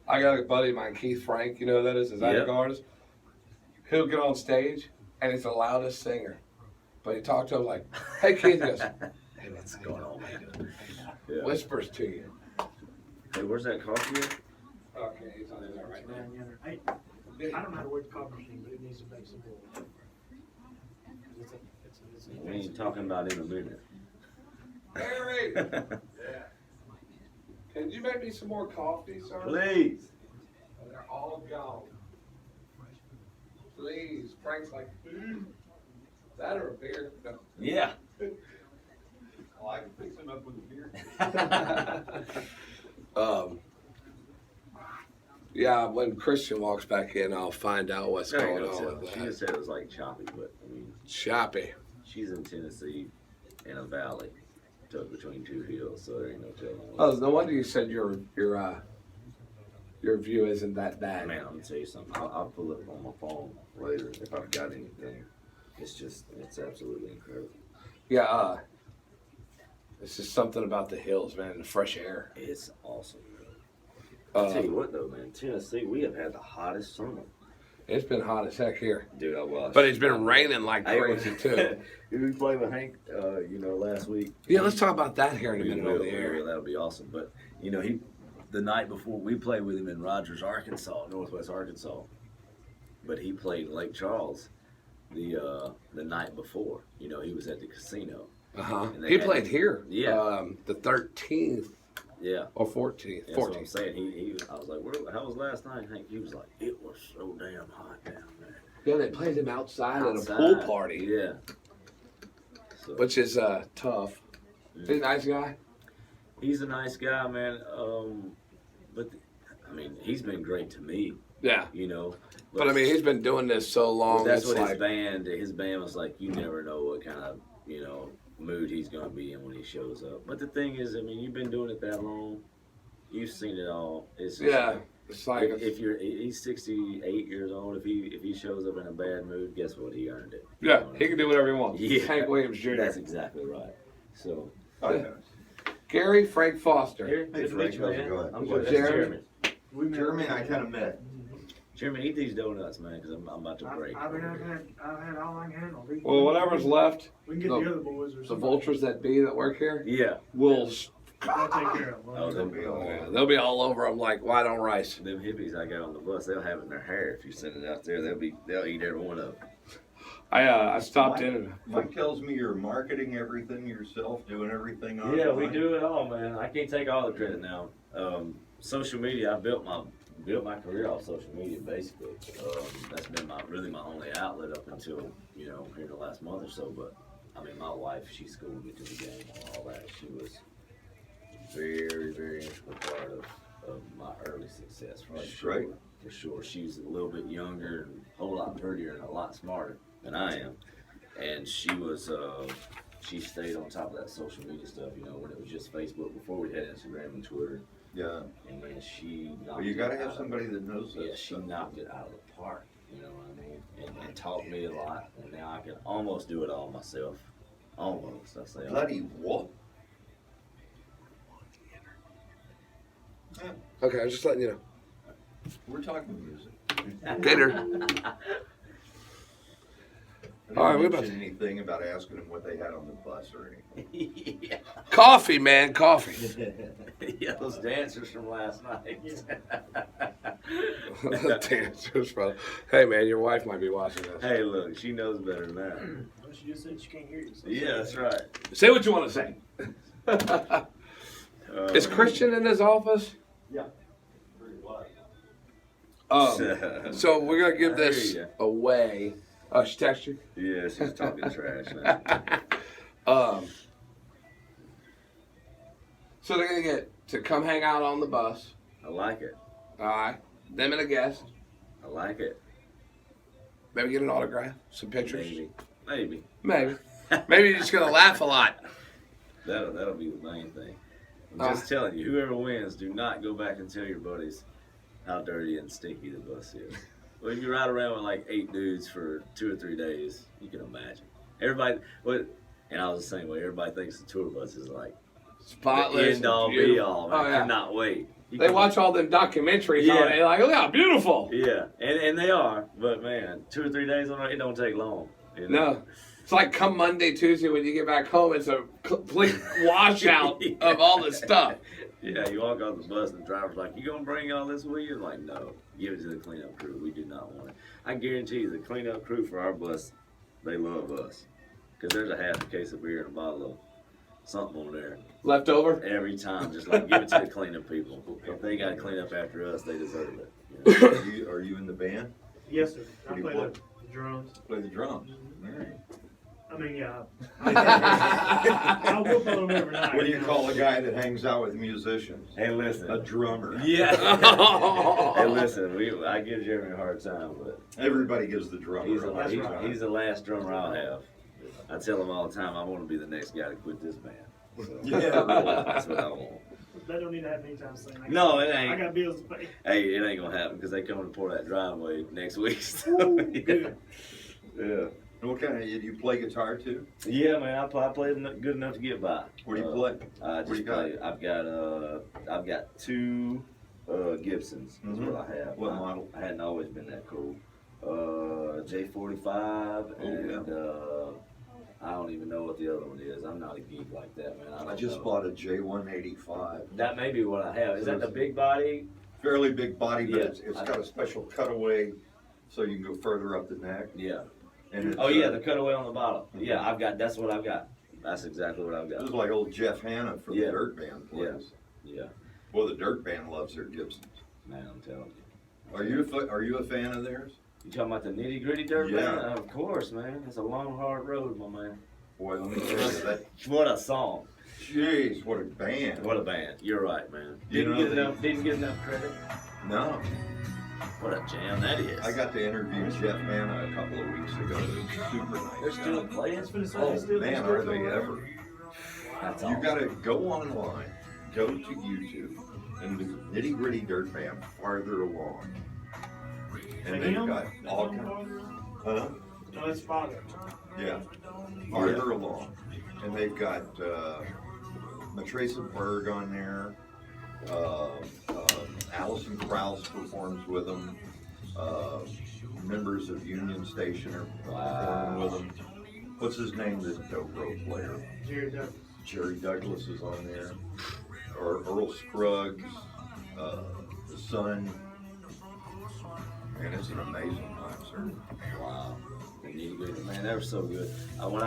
I got a buddy of mine, Keith Frank. You know who that is? His Yep. artist. He'll get on stage, and he's the loudest singer. But he talked to him like, "Hey, Keith," he goes, "Hey, what's going on, man?" Yeah. Whispers to you. Hey, where's that coffee at? Okay, he's on there right now. I don't know how to work the coffee machine, but it needs to make some more. We ain't talking about in a minute. Harry, can you make me some more coffee, sir? Please. They're all gone. Please. Frank's like, that or a beer? No. Yeah. Oh, I can fix him up with a beer. Yeah, when Christian walks back in, I'll find out what's There going you go, on with She that. just said it was like choppy, but I mean, Choppy. she's in Tennessee in a valley tucked between two hills, so there ain't no telling. Oh, no wonder you said your view isn't that bad. Man, I'm gonna tell you something. I'll pull it on my phone later if I've got anything. It's absolutely incredible. Yeah, it's just something about the hills, man, the fresh air. It's awesome. I'll tell you what though, man, Tennessee, we have had the hottest summer. It's been hot as heck here. Dude, I was. But it's been raining like crazy, too. We played with Hank, last week. Yeah, let's talk about that here in a We minute will, over the air. that'll be awesome. But, the night before, we played with him in Rogers, Arkansas, Northwest Arkansas. But he played Lake Charles the night before. He was at the casino. Uh-huh. And they He had- played here. Yeah. The 13th Yeah. or 14th. That's what I'm 14th. saying. I was like, how was last night, Hank? He was like, it was so damn hot down there. Yeah, they played him outside at a Outside. pool party, Yeah. So, which is tough. He's a nice guy. he's a nice guy, man. He's been great to me, Yeah. But I mean, he's been doing this so long. that's it's what like, his band was like, you never know what kind of, mood he's going to be in when he shows up. But the thing is, you've been doing it that long. You've seen it all. It's just yeah. It's like, he's 68 years old. If he shows up in a bad mood, guess what? He earned it. yeah, he can do whatever he wants. Yeah. Hank Williams Jr. That's exactly right. So, Gary Frank Foster. good to Frank, meet you, how's it man. going? I'm good. That's Jeremy. Jeremy. Jeremy and I kind of met. Jeremy, eat these donuts, man, because I'm about to break. I've had all I can handle. Well, whatever's left, We can get the other boys or the something. vultures that be that work here, Yeah. will I'll take care of them. Oh, they'll be all over them like white on rice. Them hippies I got on the bus, they'll have it in their hair. If you send it out there, they'll eat every one of them. I stopped in. Mike tells me you're marketing everything yourself, doing everything online. Yeah, we do it all, man. I can't take all the credit now. Social media, I built my career off social media, basically. That's been my only outlet up until, here in the last month or so. But, my wife, she schooled me to the game and all that. very, very integral part of my early success. For That's sure. great. For sure. She's a little bit younger and a whole lot prettier and a lot smarter than I am. And she was, she stayed on top of that social media stuff, you know, when it was just Facebook before we had Instagram and Twitter. Yeah. And man, she knocked Well, you got to it have out somebody that knows of, that. yeah, she stuff. knocked it out of the park, you know what I mean? And taught me a lot. And now I can almost do it all myself. Almost, I say. Bloody what? Okay, I'm just letting you know. We're talking music. Gator. I All right, didn't we're about mention anything about asking them what they had on the bus or anything. Yeah. Coffee, man, coffee. Yeah, those dancers from last night. Dancers, brother. Hey, man, your wife might be watching this. Hey, look, she knows better than that. Well, she just said she can't hear you. So Yeah, that's right. Say what you want to say. Is Christian in his office? Yeah. So we're gonna give I hear this ya. away. Oh, she texted you. Yeah, she's talking trash now. So they're gonna get to come hang out on the bus. I like it. All right, them and a guest. I like it. Maybe get an autograph, some pictures. Maybe. Maybe. Maybe you're just gonna laugh a lot. That'll be the main thing. I'm just telling you, whoever wins, do not go back and tell your buddies how dirty and stinky the bus is. Well, if you ride around with like 8 dudes for 2 or 3 days, you can imagine. Everybody, and I was the same way. Everybody thinks the tour bus is like Spotless. the end all and be beautiful. all. Oh, Man. yeah. Cannot wait. They watch all them documentaries on it. They're like, look how beautiful. Yeah, and they are. But man, 2 or 3 days on it, it don't take long. You know? No. It's like come Monday, Tuesday when you get back home, it's a complete washout of all the stuff. Yeah, you walk off the bus and the driver's like, you gonna bring all this with you? I'm like, no, give it to the cleanup crew. We do not want it. I guarantee you the cleanup crew for our bus, they love us. Because there's a half a case of beer and a bottle of something on there. Left over? Every time, just like give it to the cleanup people. If they gotta clean up after us, they deserve it. You know? Are you in the band? Yes, sir. I What do you play play? the drums. Play the drums. All right. I mean, yeah. I'll whoop on them every night. What do you call a guy that hangs out with musicians? Hey, listen. A drummer. Yeah. Hey, listen, I give Jeremy a hard time, but Everybody gives the drummer he's a hard time. the last drummer I'll have. I tell him all the time, I want to be the next guy to quit this band. So, Yeah, really. that's what I want. That don't need to happen anytime soon. No, it I ain't. got bills to pay. Hey, it ain't gonna happen because they come to pour that driveway next week. So, Good. yeah. And what kind of, you play guitar too? Yeah, man, I play good enough to get by. What do you play? I What do just you got? play. I've got 2 Gibsons. Is Mhm. what I have. What model? I hadn't always been that cool. J45 and I don't even know what the other one is. I'm not a geek like that, man. I don't just know. bought a J185. That may be what I have. Is that the big body? Fairly big body, but Yeah. it's got a special cutaway so you can go further up the neck. Yeah. And it's, Oh yeah, the cutaway on the bottom. Yeah, that's what I've got. That's exactly what I've This is got. like old Jeff Hanna from Yeah. the Dirt Band plays. Yeah, Well, the Dirt Band loves their Gibsons. man, I'm telling you. Are you a fan of theirs? You talking about the nitty gritty dirt Yeah. band? Of course, man. It's a long, hard road, my man. Boy, let me tell you that. What a song. Jeez, what a band. What a band. You're right, man. You Didn't know, get enough credit. No, What a jam that is. I got to interview Jeff Hanna a couple of weeks ago. It was super nice. They're still guy. playing. Oh man, are they ever? That's You awesome. gotta go online, go to YouTube, and do Nitty Gritty Dirt Band farther along. And they've got all kinds. Huh? No, it's father. Yeah, farther along. And they've got Matresa Berg on there. Alison Krauss performs with them. Members of Union Station are performing with them. What's his name, the dobro player? Jerry Douglas. Jerry Douglas is on there. Or Earl Scruggs, the son. And it's an amazing concert. Wow. The Nitty Gritty, man, they were so good. When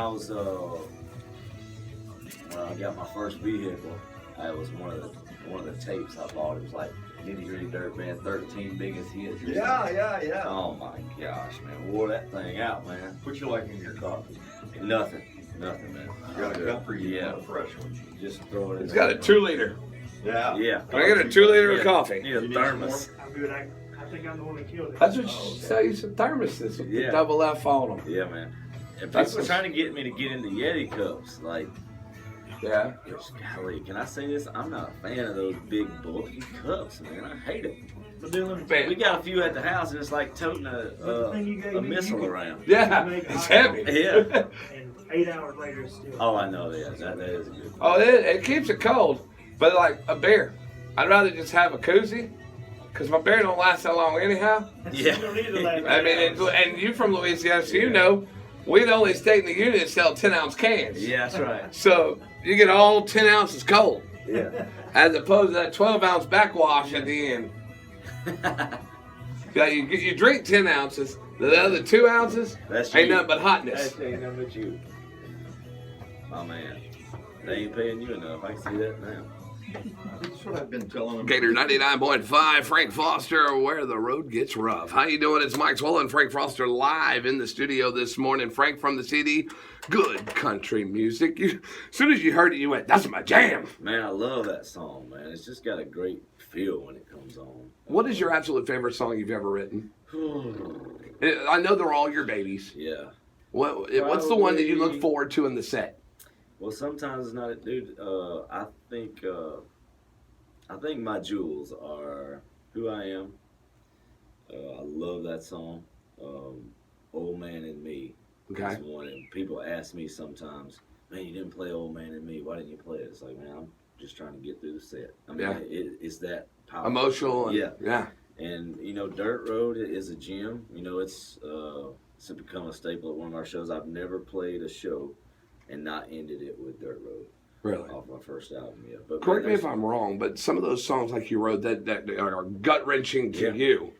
I got my first vehicle, that was one of the tapes I bought. It was like Nitty Gritty Dirt Band 13 biggest hits. or something. Yeah. Oh my gosh, man, wore that thing out, man. What you like in your coffee? Nothing, man. You got a cup or you Yeah. want a fresh one? Just throw it in. It's got a 2 liter. Yeah. Yeah. Can I get a 2-liter of Yeah. coffee? Need a You need thermos. I'm good. I think I'm the one that killed it. That's what she said. You said thermoses with the Yeah. double F on them. Yeah, man. And That's people are a- trying to get me to get into Yeti cups. Like, Yeah. golly, can I say this? I'm not a fan of those big bulky cups, man. I hate them. But then let me Man. We got a few at the house, and it's like toting But the thing you gave a me, missile you- around. Yeah, Make it's hot heavy. Yeah. and 8 hours later it's still. Oh, I know that. That is a good. Oh, it keeps it cold, but like a beer, I'd rather just have a koozie, because my beer don't last that long anyhow. Yeah. You don't need to laugh. I mean, and you from Louisiana, so you know, we'd only stay in the unit and sell 10-ounce cans. Yeah, that's right. So you get all 10 ounces cold, Yeah. as opposed to that 12-ounce backwash at the end. Yeah, you drink 10 ounces, the other 2 ounces That's ain't you. nothing but hotness. That ain't nothing but you. My man. They ain't paying you enough. I can see that now. That's what I've been telling them. Gator 99.5, Frank Foster, where the road gets rough. How you doing? It's Mike Swollen, Frank Foster, live in the studio this morning. Frank from the CD, Good Country Music. As soon as you heard it, you went, that's my jam. Man, I love that song, man. It's just got a great feel when it comes on. What is your absolute favorite song you've ever written? I know they're all your babies. Yeah. What's the one that you look Probably- forward to in the set? Well, sometimes it's not, dude. I think my jewels are who I am. I love that song. Old Man and Me. Okay. Is one. And people ask me sometimes, man, you didn't play Old Man and Me. Why didn't you play it? It's like, man, I'm just trying to get through the set. I mean, Yeah. it's that powerful. Emotional. And, Yeah. Yeah. And Dirt Road is a gem. It's become a staple at one of our shows. I've never played a show and not ended it with Dirt Road Really. off my first album. Yeah, but Correct me man, if I'm wrong, but some of those songs like you wrote that are gut wrenching to Yeah. you.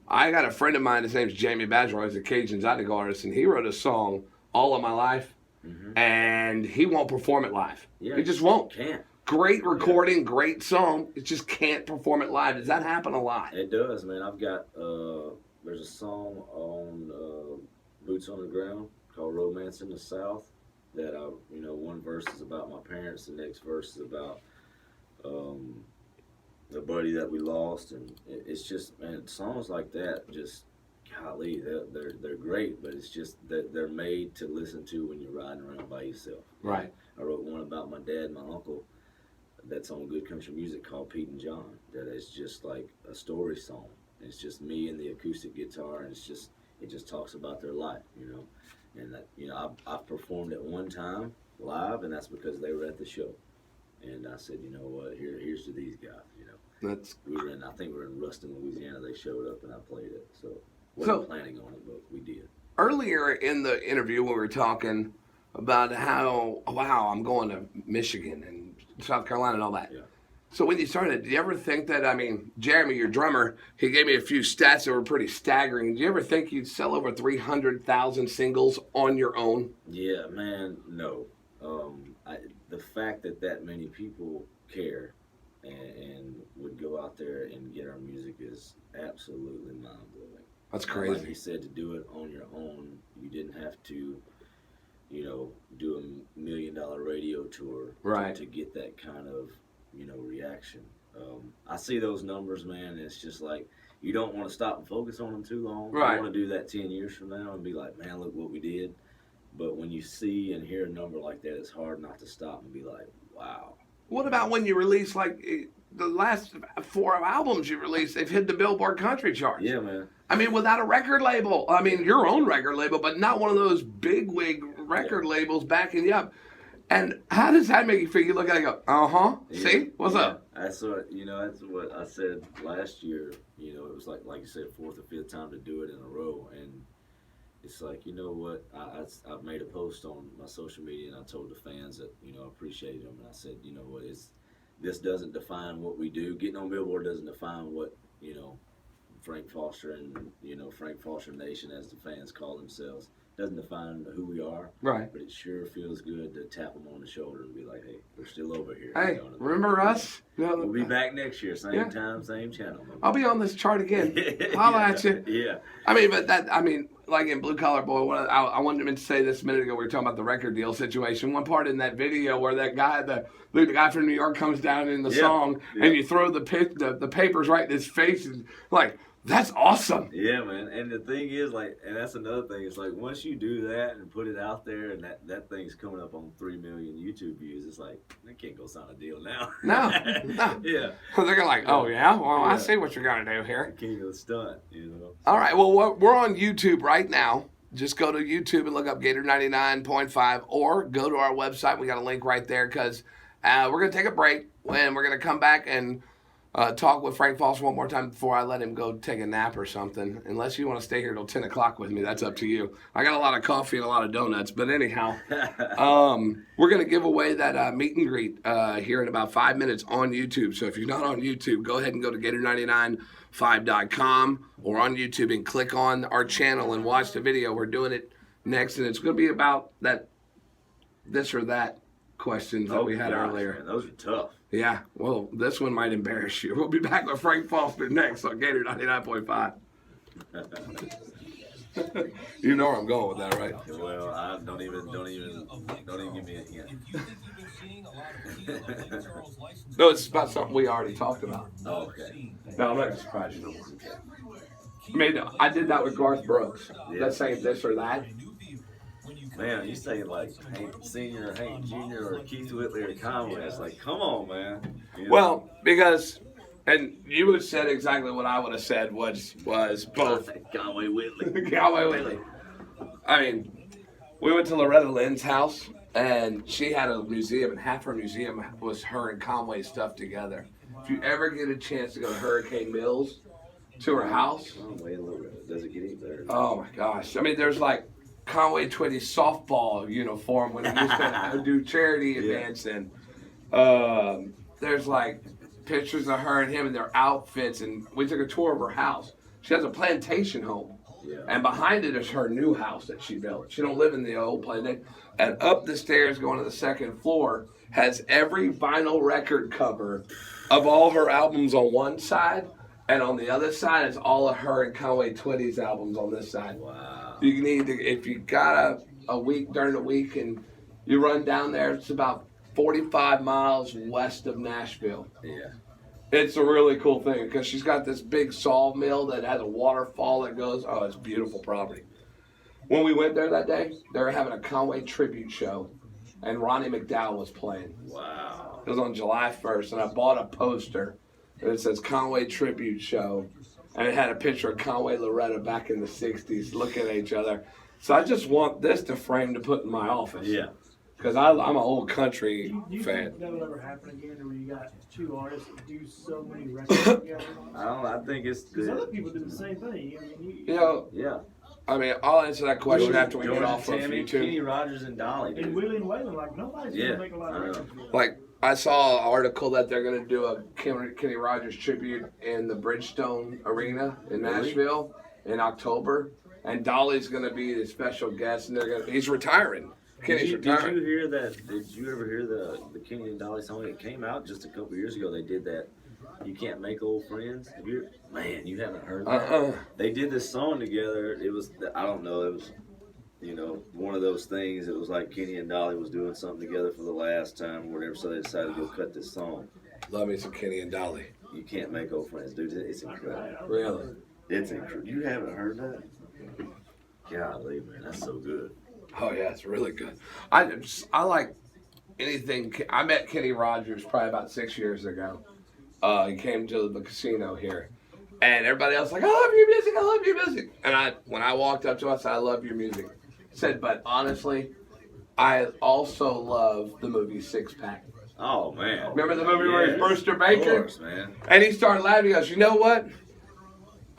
I got a friend of mine. His name's Jamie Badger. He's a Cajun Zydeco artist, and he wrote a song, "All of My Life," and he won't perform it live. Yeah, He just won't. Can't. Great recording, great song. It just can't perform it live. Does that happen a lot? It does, man. I've got there's a song on Boots on the Ground called "Romance in the South." That one verse is about my parents, the next verse is about the buddy that we lost, and it's just, man, songs like that just, golly, they're great, but it's just that they're made to listen to when you're riding around by yourself. Right. I wrote one about my dad and my uncle that's on Good Country Music called Pete and John. That is just like a story song. It's just me and the acoustic guitar, and it just talks about their life, And that, I've performed it one time live, and that's because they were at the show. And I said, you know what? Here's to these guys. That's I think we were in Ruston, Louisiana. They showed up, and I played it. So wasn't planning on it, but we did. earlier in the interview when we were talking about how, wow, I'm going to Michigan and South Carolina and all that. Yeah. So when you started, did you ever think that, Jeremy, your drummer, he gave me a few stats that were pretty staggering. Did you ever think you'd sell over 300,000 singles on your own? Yeah, man, no. The fact that many people care and would go out there and get our music is absolutely mind-blowing. That's Like crazy. you said, to do it on your own, you didn't have to, do a $1 million radio tour Right. to get that kind of, reaction. I see those numbers, man, and it's just like, you don't want to stop and focus on them too long. Right. You want to do that 10 years from now and be like, man, look what we did. But when you see and hear a number like that, it's hard not to stop and be like, wow. What about when you release, the last 4 albums you released, they've hit the Billboard country charts? Yeah, man. Without a record label. Your own record label, but not one of those bigwig record labels backing you up. And how does that make you feel? You look at it and go, uh-huh, see? What's up? That's what, that's what I said last year. It was like you said, 4th or 5th time to do it in a row. And it's like, you know what? I've made a post on my social media, and I told the fans that, I appreciate them. And I said, you know what? This doesn't define what we do. Getting on Billboard doesn't define what, Frank Foster and, Frank Foster Nation, as the fans call themselves, doesn't define who we are. Right. But it sure feels good to tap them on the shoulder and be like, hey, we're still over here. Hey, remember us? We'll be back next year, same Yeah. time, same channel. I'll be on this chart again. Holla at you. Yeah. like in Blue Collar Boy, I wanted to say this a minute ago. We were talking about the record deal situation. One part in that video where that guy, the guy from New York, comes down in the song, and you throw the papers right in his face, and like, that's awesome. Yeah, man. And the thing is, like, and that's another thing. It's like once you do that and put it out there, and that thing's coming up on 3 million YouTube views, it's like they can't go sign a deal now. No. Yeah. They're like, oh yeah, well I see what you're gonna do here. King of the stunt, you know. All right, well we're on YouTube right now. Just go to YouTube and look up Gator 99.5, or go to our website. We got a link right there because we're gonna take a break, and we're gonna come back and talk with Frank Foss one more time before I let him go take a nap or something. Unless you want to stay here till 10 o'clock with me, that's up to you. I got a lot of coffee and a lot of donuts, but anyhow, we're going to give away that meet and greet here in about 5 minutes on YouTube. So if you're not on YouTube, go ahead and go to Gator995.com or on YouTube and click on our channel and watch the video. We're doing it next, and it's going to be about this or that questions that we had earlier. Man, those are tough. Yeah, well, this one might embarrass you. We'll be back with Frank Foster next on Gator 99.5. You know where I'm going with that, right? Well, I don't even give me a hint. No, it's about something we already talked about. Oh, okay. No, I'm not surprised you know. I mean, I did that with Garth Brooks. Yeah. That's saying this or that. Man, you say like Hank Sr., Hank Jr., or Keith Whitley or Conway. It's like, come on, man. You know? Well, because, and you would have said exactly what I would have said was both. Conway Whitley. Conway Whitley. I mean, we went to Loretta Lynn's house, and she had a museum, and half her museum was her and Conway's stuff together. If you ever get a chance to go to Hurricane Mills, to her house. Oh, wait a little bit. Does it get any better? Oh, my gosh. I mean, there's like Conway Twitty's softball uniform when he used to do charity events, and there's like pictures of her and him in their outfits, and we took a tour of her house. She has a plantation home, and behind it is her new house that she built. She don't live in the old plantation. And up the stairs going to the second floor has every vinyl record cover of all her albums on one side, and on the other side is all of her and Conway Twitty's albums on this side. Wow. You need to, if you got a week during the week and you run down there, it's about 45 miles west of Nashville. Yeah. It's a really cool thing because she's got this big sawmill that has a waterfall that goes, oh, it's beautiful property. When we went there that day, they were having a Conway tribute show, and Ronnie McDowell was playing. Wow. It was on July 1st, and I bought a poster, and it says Conway Tribute Show. And it had a picture of Conway and Loretta back in the 60s looking at each other. So I just want this to frame to put in my office. Yeah. Because I'm an old country Do you fan. think that'll ever happen again, where you got two artists that do so many records together? I think it's Because other good. people do the same thing. I mean, You know, Yeah. I mean, I'll answer that question after we get George off of Tammy, YouTube. Kenny Rogers and Dolly, and dude. Willie and Waylon, like nobody's Yeah, gonna make a lot I of know. records together. Like, I saw an article that they're going to do a Kenny Rogers tribute in the Bridgestone Arena in Really? Nashville in October. And Dolly's going to be the special guest, and he's retiring. Kenny's Did retiring. you hear that? Did you ever hear the Kenny and Dolly song? It came out just a couple years ago. They did that. You Can't Make Old Friends. Man, you haven't heard that? They did this song together. It was, I don't know, it was, you know, one of those things. It was like Kenny and Dolly was doing something together for the last time or whatever, so they decided to go cut this song. Love me some Kenny and Dolly. You Can't Make Old Friends, dude. It's incredible. Really? It's incredible. You haven't heard that? Golly, man, that's so good. Oh yeah, it's really good. I like anything. I met Kenny Rogers probably about 6 years ago. He came to the casino here, and everybody else was like, I love your music, I love your music. And when I walked up to him, I said, I love your music. He said, but honestly, I also love the movie Six Pack. Oh, man. Remember the movie where he's Brewster Baker? Of course, man. And he started laughing. He goes, you know what?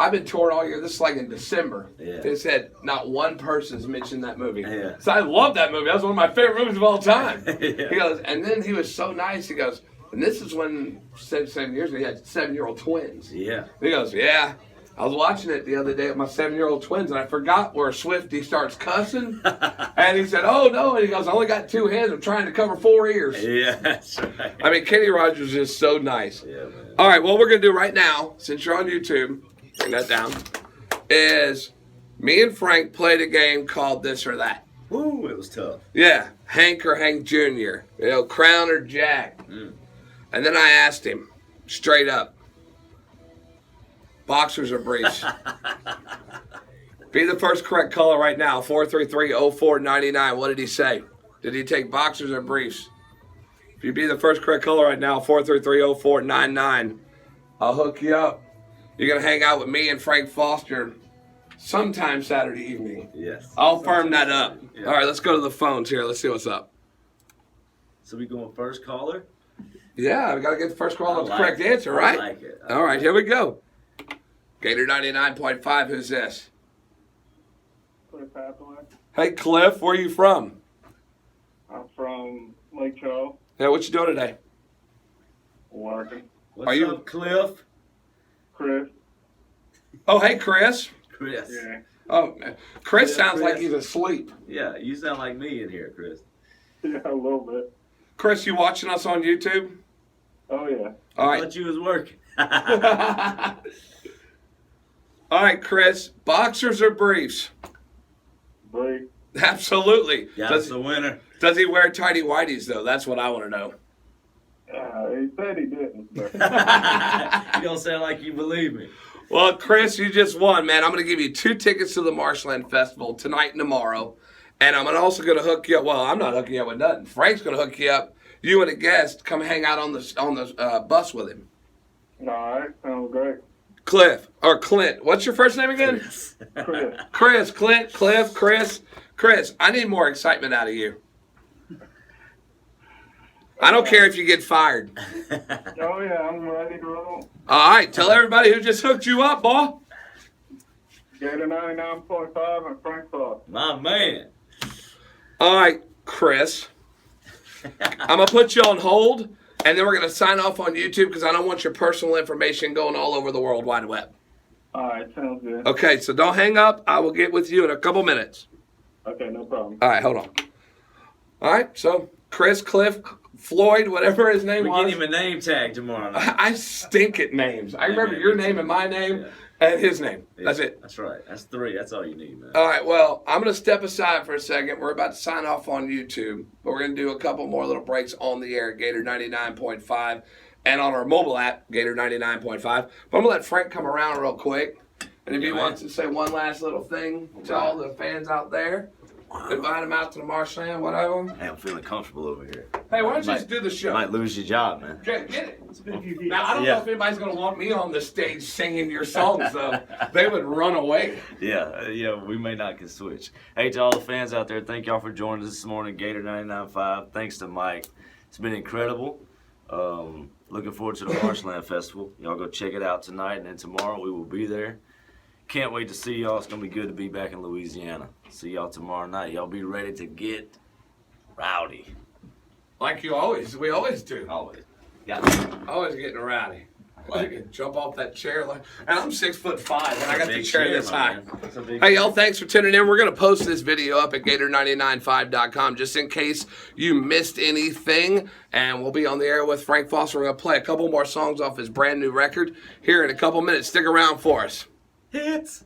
I've been touring all year. This is like in December. Yeah. He said, not one person's mentioned that movie. Yeah. So I love that movie. That was one of my favorite movies of all time. Yeah. He goes, and then he was so nice. He goes, and this is when 7 years ago, he had 7-year-old twins. Yeah. He goes, yeah. I was watching it the other day with my 7-year-old twins, and I forgot where Swifty starts cussing. And he said, oh, no. And he goes, I only got 2 hands. I'm trying to cover 4 ears. Yeah, that's right. I mean, Kenny Rogers is so nice. Yeah, man. All right, what we're going to do right now, since you're on YouTube, bring that down, is Me and Frank played a game called This or That. Woo, it was tough. Yeah, Hank or Hank Jr., Crown or Jack. And then I asked him, straight up, boxers or briefs? Be the first correct caller right now, 433-0499. What did he say? Did he take boxers or briefs? If you be the first correct caller right now, 433-0499, I'll hook you up. You're going to hang out with me and Frank Foster sometime Saturday evening. Yes. I'll firm that up. Yeah. All right, let's go to the phones here. Let's see what's up. So we going first caller? Yeah, we got to get the first caller with the correct it. answer, right? I like it. All right, here we go. Gator 99.5, who's this? Cliff Hathaway. Hey, Cliff, where are you from? I'm from Lake Charles, Yeah, what you doing today? working. What's Are you- up, Cliff? Chris. Oh, hey, Chris. Chris. Yeah. Oh, Chris Yeah, sounds like Chris. he's asleep. Yeah, you sound like me in here, Chris. Yeah, a little bit. Chris, you watching us on YouTube? Oh, yeah. All I right. thought you was working. All right, Chris, boxers or briefs? Brief. Absolutely. That's the winner. Does he wear tighty whities, though? That's what I want to know. He said he didn't. But You don't sound like you believe me. Well, Chris, you just won, man. I'm going to give you 2 tickets to the Marshland Festival tonight and tomorrow. And I'm also going to hook you up. Well, I'm not hooking you up with nothing. Frank's going to hook you up. You and a guest come hang out on the bus with him. all right, sounds great. Cliff, or Clint. What's your first name again? Chris. Chris, Clint, Cliff, Chris. Chris, I need more excitement out of you. I don't care if you get fired. Oh, yeah, I'm ready to roll. All right, tell everybody who just hooked you up, boy. Gator 99.5 and Frank Fox. My man. All right, Chris. I'm going to put you on hold, and then we're going to sign off on YouTube because I don't want your personal information going all over the World Wide Web. All right, sounds good. Okay, so don't hang up. I will get with you in a couple minutes. Okay, no problem. All right, hold on. All right, so Chris, Cliff, Floyd, whatever his name We're was. getting him a name tag tomorrow night. I stink at names. I remember man, your me name too. and my name Yeah. and his name. Yeah, That's it. That's right. That's 3. That's all you need, man. All right, well, I'm going to step aside for a second. We're about to sign off on YouTube, but we're going to do a couple more little breaks on the air at Gator 99.5 and on our mobile app, Gator 99.5. But I'm going to let Frank come around real quick. And if he man. wants to say one last little thing to all the fans out there, invite them out to the Marshland, whatever. Hey, I'm feeling comfortable over here. Hey, why don't you Might- just do the show? Might lose your job, man. Get it. It's been a few Now, I don't Yeah. know if anybody's going to want me on the stage singing your songs, though. They would run away. Yeah, we may not can switch. Hey, to all the fans out there, thank y'all for joining us this morning, Gator 99.5. Thanks to Mike. It's been incredible. Looking forward to the Marshland Festival. Y'all go check it out tonight, and then tomorrow we will be there. Can't wait to see y'all. It's going to be good to be back in Louisiana. See y'all tomorrow night. Y'all be ready to get rowdy. Like we always do. Always. Yeah. Always getting rowdy. Like it, jump off that chair. And I'm 6'5", and I got the Big chair this my high. man. It's a big Hey, y'all, thanks for tuning in. We're going to post this video up at Gator995.com just in case you missed anything. And we'll be on the air with Frank Foster. We're going to play a couple more songs off his brand new record here in a couple minutes. Stick around for us. hits.